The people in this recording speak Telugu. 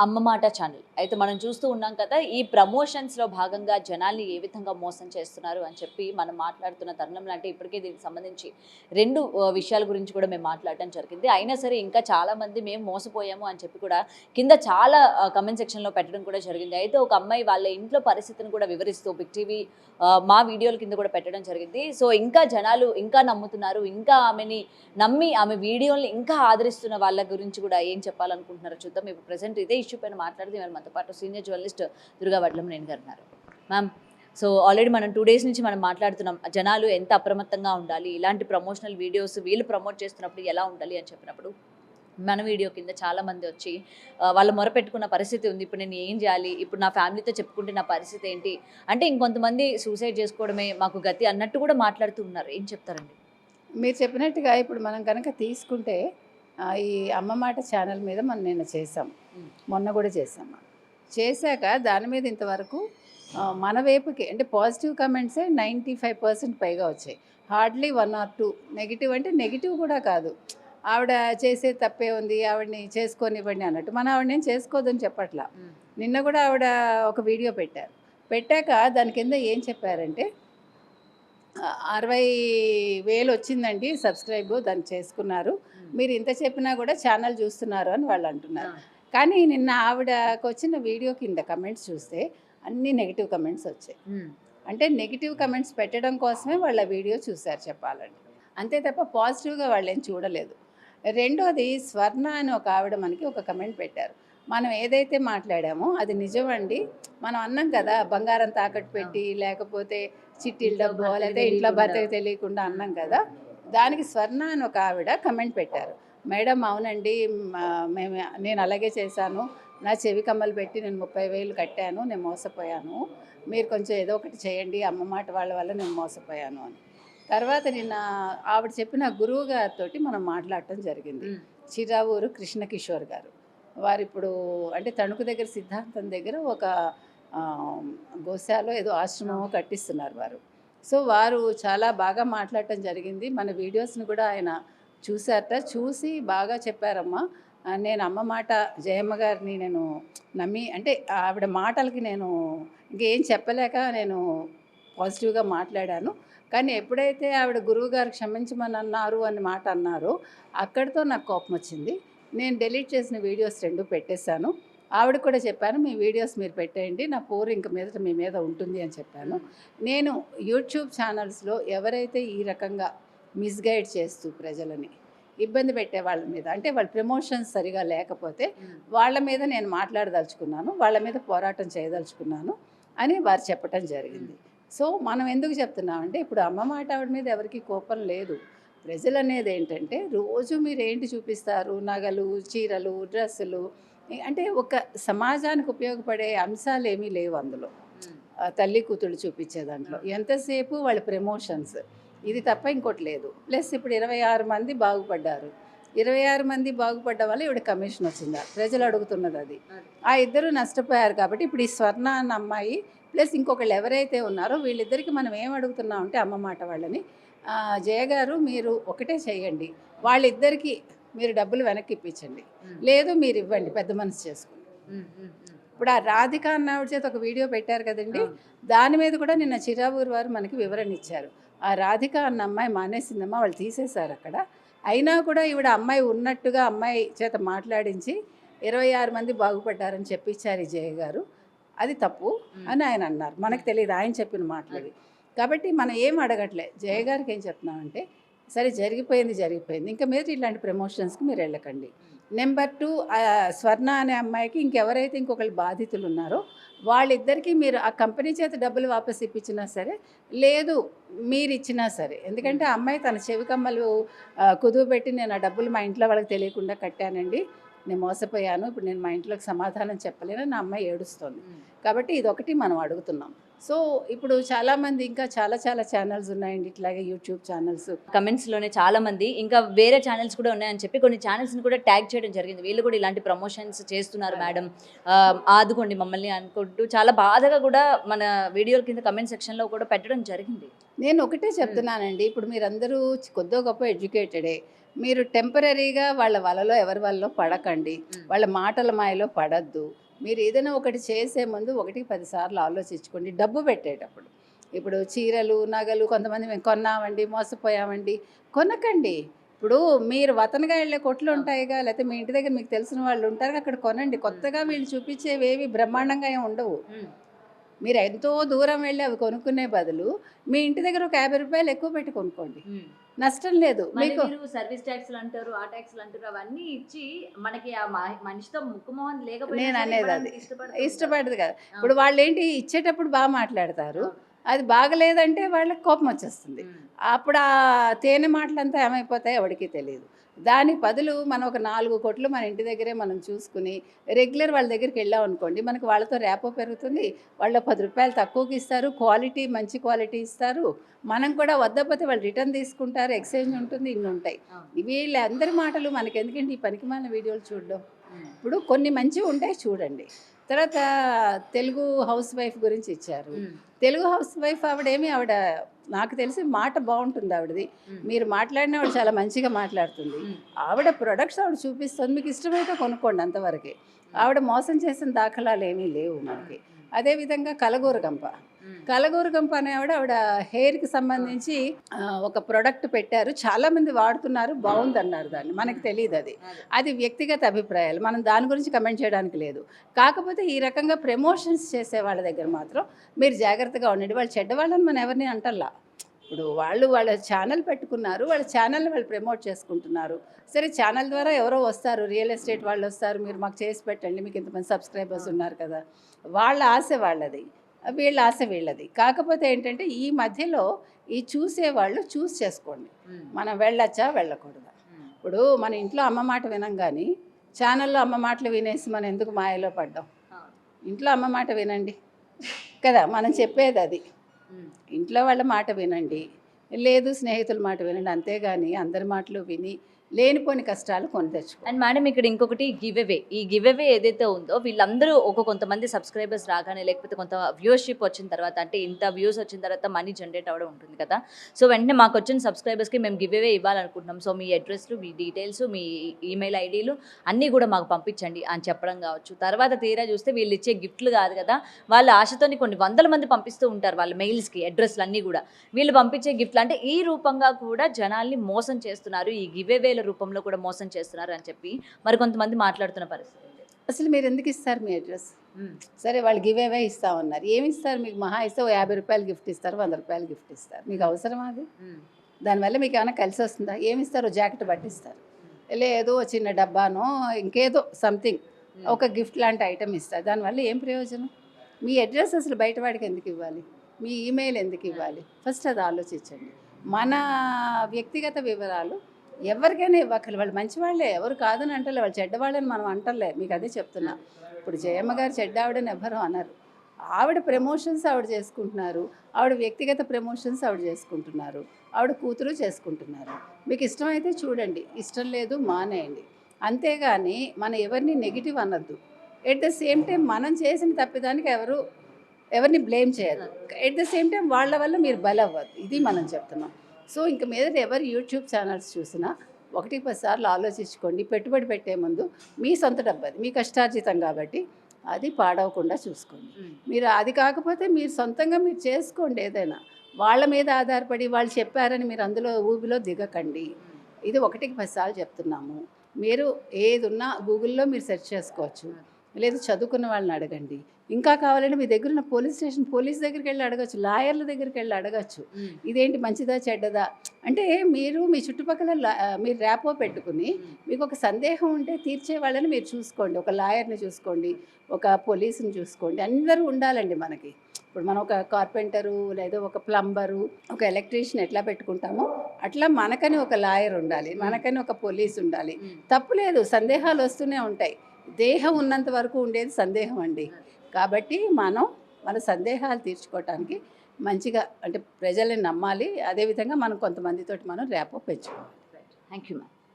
అమ్మ మాట ఛానల్. అయితే మనం చూస్తూ ఉన్నాం కదా! ఈ ప్రమోషన్స్‌లో భాగంగా జనాల్ని ఏ విధంగా మోసం చేస్తున్నారు అని చెప్పి మనం మాట్లాడుతున్న తరుణంలో అంటే ఇప్పటికే దీనికి సంబంధించి 2 విషయాల గురించి కూడా మేము మాట్లాడడం జరిగింది. అయినా సరే ఇంకా చాలామంది మేము మోసపోయాము అని చెప్పి కూడా కింద చాలా కామెంట్ సెక్షన్‌లో పెట్టడం కూడా జరిగింది. అయితే ఒక అమ్మాయి వాళ్ళ ఇంట్లో పరిస్థితిని కూడా వివరిస్తూ బిగ్ టీవీ మా వీడియోల కింద కూడా పెట్టడం జరిగింది. సో, ఇంకా జనాలు ఇంకా నమ్ముతున్నారు. ఇంకా ఆమెని నమ్మి ఆమె వీడియోల్ని ఇంకా ఆదరిస్తున్న వాళ్ళ గురించి కూడా ఏం చెప్పాలనుకుంటున్నారో చూద్దాం. ఇప్పుడు ప్రెజెంట్ ఇదే ఇష్యూ పైన మాట్లాడితే ఇవాళ మనతో పాటు సీనియర్ జర్నలిస్ట్ దుర్గా వడ్లంనేని గారు ఉన్నారు. మ్యామ్, సో ఆల్రెడీ మనం 2 డేస్ నుంచి మనం మాట్లాడుతున్నాం. జనాలు ఎంత అప్రమత్తంగా ఉండాలి, ఇలాంటి ప్రమోషనల్ వీడియోస్ వీళ్ళు ప్రమోట్ చేస్తున్నప్పుడు ఎలా ఉండాలి అని చెప్పినప్పుడు, మన వీడియో కింద చాలామంది వచ్చి వాళ్ళు మొరపెట్టుకున్న పరిస్థితి ఉంది. ఇప్పుడు నేను ఏం చేయాలి? ఇప్పుడు నా ఫ్యామిలీతో చెప్పుకుంటే నా పరిస్థితి ఏంటి? అంటే ఇంకొంతమంది సూసైడ్ చేసుకోవడమే మాకు గతి అన్నట్టు కూడా మాట్లాడుతూ ఉన్నారు. ఏం చెప్తారండి? మీరు చెప్పినట్టుగా ఇప్పుడు మనం కనుక తీసుకుంటే ఈ అమ్మ మాట ఛానల్ మీద మనం నిన్న చేసాం. మొన్న కూడా చేసాం. చేశాక దాని మీద ఇంతవరకు మన వైపుకి అంటే పాజిటివ్ కమెంట్సే 95% పైగా వచ్చాయి. హార్డ్లీ 1 ఆర్ 2 నెగిటివ్ అంటే నెగిటివ్ కూడా కాదు. ఆవిడ చేసే తప్పే ఉంది, ఆవిడని చేసుకోనివ్వండి అన్నట్టు. మన ఆవిడనేం చేసుకోవద్దని చెప్పట్లా. నిన్న కూడా ఆవిడ ఒక వీడియో పెట్టారు. పెట్టాక దాని కింద ఏం చెప్పారంటే 60,000 వచ్చిందండి సబ్స్క్రైబ్ దానికి చేసుకున్నారు. మీరు ఇంత చెప్పినా కూడా ఛానల్ చూస్తున్నారు అని వాళ్ళు అంటున్నారు. కానీ నిన్న ఆవిడకు వచ్చిన వీడియో కింద కమెంట్స్ చూస్తే అన్ని నెగిటివ్ కమెంట్స్ వచ్చాయి. అంటే నెగిటివ్ కమెంట్స్ పెట్టడం కోసమే వాళ్ళ వీడియో చూశారు చెప్పాలంటే. అంతే తప్ప పాజిటివ్గా వాళ్ళేం చూడలేదు. రెండోది స్వర్ణ అని ఒక ఆవిడ మనకి ఒక కమెంట్ పెట్టారు. మనం ఏదైతే మాట్లాడామో అది నిజమండి. మనం అన్నాం కదా బంగారం తాకట్టు పెట్టి లేకపోతే చిట్టీల డబ్బు లేకపోతే ఇంట్లో భర్తకి తెలియకుండా అన్నాం కదా. దానికి స్వర్ణ అని ఒక ఆవిడ కమెంట్ పెట్టారు. మేడం అవునండి, నేను అలాగే చేశాను. నా చెవి కమ్మలు పెట్టి నేను 30,000 కట్టాను, నేను మోసపోయాను. మీరు కొంచెం ఏదో ఒకటి చేయండి, అమ్మ మాట వాళ్ళ వల్ల నేను మోసపోయాను అని. తర్వాత నిన్న ఆవిడ చెప్పిన గురువు గారితో మనం మాట్లాడటం జరిగింది. చిరావూరు కృష్ణకిషోర్ గారు. వారిప్పుడు అంటే తణుకు దగ్గర సిద్ధాంతం దగ్గర ఒక గోశాలో ఏదో ఆశ్రమం కట్టిస్తున్నారు వారు. సో వారు చాలా బాగా మాట్లాడటం జరిగింది. మన వీడియోస్ని కూడా ఆయన చూశారట. చూసి బాగా చెప్పారమ్మా, నేను అమ్మ మాట జయమ్మ గారిని నేను నమ్మి అంటే ఆవిడ మాటలకి నేను ఇంకేం చెప్పలేక నేను పాజిటివ్గా మాట్లాడాను. కానీ ఎప్పుడైతే ఆవిడ గురువుగారు క్షమించమని అన్నారు అని మాట అన్నారో అక్కడితో నాకు కోపం వచ్చింది. నేను డిలీట్ చేసిన వీడియోస్ 2 పెట్టేశాను. ఆవిడ కూడా చెప్పాను, మీ వీడియోస్ మీరు పెట్టేయండి, నా పోరు ఇంక మీదట మీ మీద ఉంటుంది అని చెప్పాను. నేను యూట్యూబ్ ఛానల్స్లో ఎవరైతే ఈ రకంగా మిస్గైడ్ చేస్తూ ప్రజలని ఇబ్బంది పెట్టే వాళ్ళ మీద అంటే వాళ్ళ ప్రమోషన్స్ సరిగా లేకపోతే వాళ్ళ మీద నేను మాట్లాడదలుచుకున్నాను, వాళ్ళ మీద పోరాటం చేయదలుచుకున్నాను అని వారు చెప్పటం జరిగింది. సో మనం ఎందుకు చెప్తున్నామంటే ఇప్పుడు అమ్మ మాట ఆవిడ మీద ఎవరికి కోపం లేదు. ప్రజలు అనేది ఏంటంటే రోజు మీరు ఏంటి చూపిస్తారు, నగలు, చీరలు, డ్రెస్సులు, అంటే ఒక సమాజానికి ఉపయోగపడే అంశాలు ఏమీ లేవు అందులో. తల్లి కూతుళ్ళు చూపించే దాంట్లో ఎంతసేపు వాళ్ళ ప్రమోషన్స్ ఇది తప్ప ఇంకోటి లేదు. ప్లస్ ఇప్పుడు 26 మంది బాగుపడ్డారు. 26 మంది బాగుపడ్డం వల్ల ఇవిడ కమిషన్ వచ్చిందా, ప్రజలు అడుగుతున్నది అది. ఆ ఇద్దరు నష్టపోయారు కాబట్టి ఇప్పుడు ఈ స్వర్ణ అన్న అమ్మాయి ప్లస్ ఇంకొకళ్ళు ఎవరైతే ఉన్నారో వీళ్ళిద్దరికి మనం ఏం అడుగుతున్నాం అంటే అమ్మ మాట వాళ్ళని, జయ గారు మీరు ఒకటే చేయండి, వాళ్ళిద్దరికి మీరు డబ్బులు వెనక్కి ఇప్పించండి, లేదు మీరు ఇవ్వండి, పెద్ద మనసు చేసుకుని. ఇప్పుడు ఆ రాధిక అన్న ఆవిడ చేత ఒక వీడియో పెట్టారు కదండి, దాని మీద కూడా నిన్న చిరావూరు వారు మనకి వివరణ ఇచ్చారు. ఆ రాధిక అన్న అమ్మాయి మానేసిందమ్మా, వాళ్ళు తీసేశారు అక్కడ. అయినా కూడా ఈవిడ అమ్మాయి ఉన్నట్టుగా అమ్మాయి చేత మాట్లాడించి 26 మంది బాగుపడ్డారని చెప్పించారు ఈ జయ గారు. అది తప్పు అని ఆయన అన్నారు. మనకు తెలియదు ఆయన చెప్పిన మాటలు. కాబట్టి మనం ఏం అడగట్లే. జయ గారికి ఏం చెప్తున్నామంటే సరే జరిగిపోయింది జరిగిపోయింది, ఇంకా మీరు ఇలాంటి ప్రమోషన్స్కి మీరు వెళ్ళకండి. నెంబర్ 2 స్వర్ణ అనే అమ్మాయికి ఇంకెవరైతే ఇంకొకళ్ళు బాధితులు ఉన్నారో వాళ్ళిద్దరికీ మీరు ఆ కంపెనీ చేత డబ్బులు వాపస్ ఇప్పించినా సరే, లేదు మీరు ఇచ్చినా సరే, ఎందుకంటే ఆ అమ్మాయి తన చెవి కమ్మలు కుదువు పెట్టి నేను ఆ డబ్బులు మా ఇంట్లో వాళ్ళకి తెలియకుండా కట్టానండి, నేను మోసపోయాను, ఇప్పుడు నేను మా ఇంట్లోకి సమాధానం చెప్పలేను నా అమ్మాయి ఏడుస్తుంది. కాబట్టి ఇదొకటి మనం అడుగుతున్నాం. సో ఇప్పుడు చాలామంది ఇంకా చాలా ఛానల్స్ ఉన్నాయండి ఇట్లాగే యూట్యూబ్ ఛానల్స్. కమెంట్స్‌లోనే చాలామంది ఇంకా వేరే ఛానల్స్ కూడా ఉన్నాయని చెప్పి కొన్ని ఛానల్స్‌ని కూడా ట్యాగ్ చేయడం జరిగింది. వీళ్ళు కూడా ఇలాంటి ప్రమోషన్స్ చేస్తున్నారు మేడం, ఆదుకోండి మమ్మల్ని అనుకుంటూ చాలా బాధగా కూడా మన వీడియోల కింద కమెంట్ సెక్షన్‌లో కూడా పెట్టడం జరిగింది. నేను ఒకటే చెప్తున్నానండి, ఇప్పుడు మీరందరూ కొద్దో గొప్ప ఎడ్యుకేటెడే. మీరు టెంపరరీగా వాళ్ళ వలలో ఎవరి వలలో పడకండి, వాళ్ళ మాటల మాయలో పడద్దు. మీరు ఏదైనా ఒకటి చేసే ముందు 1-10 సార్లు ఆలోచించుకోండి. డబ్బు పెట్టేటప్పుడు ఇప్పుడు చీరలు నగలు కొంతమంది మేము కొన్నామండి మోసపోయామండి, కొనకండి. ఇప్పుడు మీరు వతనగా వెళ్ళే కొట్లు ఉంటాయిగా, లేకపోతే మీ ఇంటి దగ్గర మీకు తెలిసిన వాళ్ళు ఉంటారు, అక్కడ కొనండి. కొత్తగా వీళ్ళు చూపించేవేవి బ్రహ్మాండంగా ఏమి ఉండవు. మీరు ఎంతో దూరం వెళ్ళి అవి కొనుక్కునే బదులు మీ ఇంటి దగ్గర ఒక 50 రూపాయలు ఎక్కువ పెట్టి కొనుక్కోండి, నష్టం లేదు మీకు. సర్వీస్ ట్యాక్స్లు అంటారు, ఆ ట్యాక్స్లు అంటారు, అవన్నీ ఇచ్చి మనకి ఆ మనిషితో ముక్కుమోహన్ లేకపోతే నేను అనేది అది ఇష్టపడదు కదా. ఇప్పుడు వాళ్ళు ఏంటి ఇచ్చేటప్పుడు బాగా మాట్లాడతారు, అది బాగలేదంటే వాళ్ళకి కోపం వచ్చేస్తుంది. అప్పుడు ఆ తేనె మాటలంతా ఏమైపోతాయి ఎవరికి తెలియదు. దానికి బదులు మనం ఒక 4 కొట్లు మన ఇంటి దగ్గరే మనం చూసుకుని రెగ్యులర్ వాళ్ళ దగ్గరికి వెళ్ళాం అనుకోండి, మనకు వాళ్ళతో ర్యాపో పెరుగుతుంది. వాళ్ళు 10 రూపాయలు తక్కువకి ఇస్తారు, క్వాలిటీ మంచి క్వాలిటీ ఇస్తారు. మనం కూడా వద్దపోతే వాళ్ళు రిటర్న్ తీసుకుంటారు, ఎక్స్చేంజ్ ఉంటుంది, ఇన్ని ఉంటాయి. వీళ్ళందరి మాటలు మనకి ఎందుకంటే ఈ పనికిమాలిన వీడియోలు చూడడం. ఇప్పుడు కొన్ని మంచివి ఉంటాయి చూడండి. తర్వాత తెలుగు హౌస్ వైఫ్ గురించి ఇచ్చారు. తెలుగు హౌస్ వైఫ్ ఆవిడ నాకు తెలిసి మాట బాగుంటుంది ఆవిడది. మీరు మాట్లాడిన ఆవిడ చాలా మంచిగా మాట్లాడుతుంది. ఆవిడ ప్రొడక్ట్స్ ఆవిడ చూపిస్తుంది, మీకు ఇష్టమైతే కొనుక్కోండి అంతవరకే. ఆవిడ మోసం చేసిన దాఖలాలు ఏమీ లేవు మనకి. అదేవిధంగా కలగూరగంప అనే ఆవిడ హెయిర్కి సంబంధించి ఒక ప్రోడక్ట్ పెట్టారు, చాలామంది వాడుతున్నారు, బాగుందన్నారు. దాన్ని మనకు తెలియదు, అది వ్యక్తిగత అభిప్రాయాలు, మనం దాని గురించి కమెంట్ చేయడానికి లేదు. కాకపోతే ఈ రకంగా ప్రమోషన్స్ చేసే వాళ్ళ దగ్గర మాత్రం మీరు జాగ్రత్తగా ఉండండి. వాళ్ళు చెడ్డవాళ్ళని మనం ఎవరిని అంటల్లా. ఇప్పుడు వాళ్ళ ఛానల్ పెట్టుకున్నారు, వాళ్ళ ఛానల్ని వాళ్ళు ప్రమోట్ చేసుకుంటున్నారు. సరే ఛానల్ ద్వారా ఎవరో వస్తారు, రియల్ ఎస్టేట్ వాళ్ళు వస్తారు, మీరు మాకు చేసి పెట్టండి, మీకు ఇంతమంది సబ్స్క్రైబర్స్ ఉన్నారు కదా, వాళ్ళ ఆశ వాళ్ళది, వీళ్ళ ఆశ వీళ్ళది. కాకపోతే ఏంటంటే ఈ మధ్యలో ఈ చూసేవాళ్ళు చూస్ చేసుకోండి, మనం వెళ్ళొచ్చా వెళ్ళకూడదా. ఇప్పుడు మన ఇంట్లో అమ్మ మాట వినం, కానీ ఛానల్లో అమ్మ మాటలు వినేసి మనం ఎందుకు మాయలో పడ్డాం. ఇంట్లో అమ్మ మాట వినండి కదా, మనం చెప్పేది అది. ఇంట్లో వాళ్ళ మాట వినండి, లేదు స్నేహితుల మాట వినండి, అంతేగాని అందరి మాటలు విని లేనిపోని కష్టాలు కొని తెచ్చుకో. అండ్ మేడం ఇక్కడ ఇంకొకటి ఈ గివ్ అవే ఏదైతే ఉందో వీళ్ళందరూ కొంతమంది సబ్స్క్రైబర్స్ రాగానే లేకపోతే కొంత వ్యూవర్షిప్ వచ్చిన తర్వాత, అంటే ఇంత వ్యూస్ వచ్చిన తర్వాత మనీ జనరేట్ అవ్వడం ఉంటుంది కదా. సో వెంటనే మాకు వచ్చిన సబ్స్క్రైబర్స్కి మేము గివ్ అవే ఇవ్వాలనుకుంటున్నాం, సో మీ అడ్రస్లు, మీ డీటెయిల్స్, మీ ఈమెయిల్ ఐడీలు అన్నీ కూడా మాకు పంపించండి అని చెప్పడం కావచ్చు. తర్వాత తీరా చూస్తే వీళ్ళు ఇచ్చే గిఫ్ట్లు కాదు కదా, వాళ్ళ ఆశతోని కొన్ని వందల మంది పంపిస్తూ ఉంటారు వాళ్ళ మెయిల్స్కి అడ్రస్లు అన్నీ కూడా. వీళ్ళు పంపించే గిఫ్ట్లు అంటే ఈ రూపంగా కూడా జనాల్ని మోసం చేస్తున్నారు, ఈ గివ్ అవే రూపంలో కూడా మోసం చేస్తున్నారు అని చెప్పి మరి కొంతమంది మాట్లాడుతున్న పరిస్థితి. అసలు మీరు ఎందుకు ఇస్తారు మీ అడ్రస్? సరే వాళ్ళు గివ్ అవే ఇస్తా ఉన్నారు, ఏమి ఇస్తారు మీకు? మహా ఇస్తే 50 రూపాయలు గిఫ్ట్ ఇస్తారు, 100 రూపాయలు గిఫ్ట్ ఇస్తారు. మీకు అవసరమా అది? దానివల్ల మీకు ఏమైనా కలిసి వస్తుందా? ఏమి ఇస్తారు? జాకెట్ పట్టిస్తారు, లేదో చిన్న డబ్బానో ఇంకేదో సంథింగ్ ఒక గిఫ్ట్ లాంటి ఐటమ్ ఇస్తారు. దానివల్ల ఏం ప్రయోజనం? మీ అడ్రస్ అసలు బయట వాడికి ఎందుకు ఇవ్వాలి? మీ ఈమెయిల్ ఎందుకు ఇవ్వాలి? ఫస్ట్ అది ఆలోచించండి. మన వ్యక్తిగత వివరాలు ఎవరికైనా ఇవ్వక్కర్లేదు. వాళ్ళు మంచివాళ్ళే, ఎవరు కాదని అంటలే, వాళ్ళు చెడ్డవాళ్ళని మనం అంటలే. మీకు అదే చెప్తున్నా. ఇప్పుడు జయమ్మ గారు చెడ్డావిడని ఎవరు అనరు. ఆవిడ ప్రమోషన్స్ ఆవిడ చేసుకుంటున్నారు, ఆవిడ వ్యక్తిగత ప్రమోషన్స్ ఆవిడ చేసుకుంటున్నారు, ఆవిడ కూతురు చేసుకుంటున్నారు. మీకు ఇష్టమైతే చూడండి, ఇష్టం లేదు మానేయండి. అంతేగాని మనం ఎవరిని నెగిటివ్ అనొద్దు. ఎట్ ద సేమ్ టైం మనం చేసిన తప్పిదానికి ఎవరిని బ్లేమ్ చేయదు. ఎట్ ద సేమ్ టైం వాళ్ళ వల్ల మీరు బలవ్వద్దు, ఇది మనం చెప్తున్నాం. సో ఇంక మీద ఎవరు యూట్యూబ్ ఛానల్స్ చూసినా 1-10 సార్లు ఆలోచించుకోండి. పెట్టుబడి పెట్టే ముందు మీ సొంత డబ్బు, అది మీ కష్టార్జితం కాబట్టి అది పాడవకుండా చూసుకోండి. మీరు అది కాకపోతే మీరు సొంతంగా మీరు చేసుకోండి ఏదైనా. వాళ్ళ మీద ఆధారపడి వాళ్ళు చెప్పారని మీరు అందులో ఊబిలో దిగకండి. ఇది 1-10 సార్లు చెప్తున్నాము. మీరు ఏదున్నా గూగుల్లో మీరు సెర్చ్ చేసుకోవచ్చు, లేదు చదువుకున్న వాళ్ళని అడగండి. ఇంకా కావాలంటే మీ దగ్గర ఉన్న పోలీస్ దగ్గరికి వెళ్ళి అడగచ్చు, లాయర్ల దగ్గరికి వెళ్ళి అడగచ్చు, ఇదేంటి మంచిదా చెడ్డదా అంటే. మీరు మీ చుట్టుపక్కల మీరు ర్యాపో పెట్టుకుని మీకు ఒక సందేహం ఉంటే తీర్చే వాళ్ళని మీరు చూసుకోండి. ఒక లాయర్ని చూసుకోండి, ఒక పోలీసుని చూసుకోండి. అందరూ ఉండాలండి మనకి. ఇప్పుడు మనం ఒక కార్పెంటరు, లేదా ఒక ప్లంబరు, ఒక ఎలక్ట్రీషియన్ ఎట్లా పెట్టుకుంటామో అట్లా మనకని ఒక లాయర్ ఉండాలి, మనకని ఒక పోలీస్ ఉండాలి. తప్పులేదు, సందేహాలు వస్తూనే ఉంటాయి. దేహం ఉన్నంత వరకు ఉండేది సందేహం అండి. కాబట్టి మనం మన సందేహాలు తీర్చుకోవటానికి మంచిగా అంటే ప్రజల్ని నమ్మాలి. అదేవిధంగా మనం కొంతమందితోటి మనం ర్యాపో పెంచుకోవాలి. Thank you ma'am.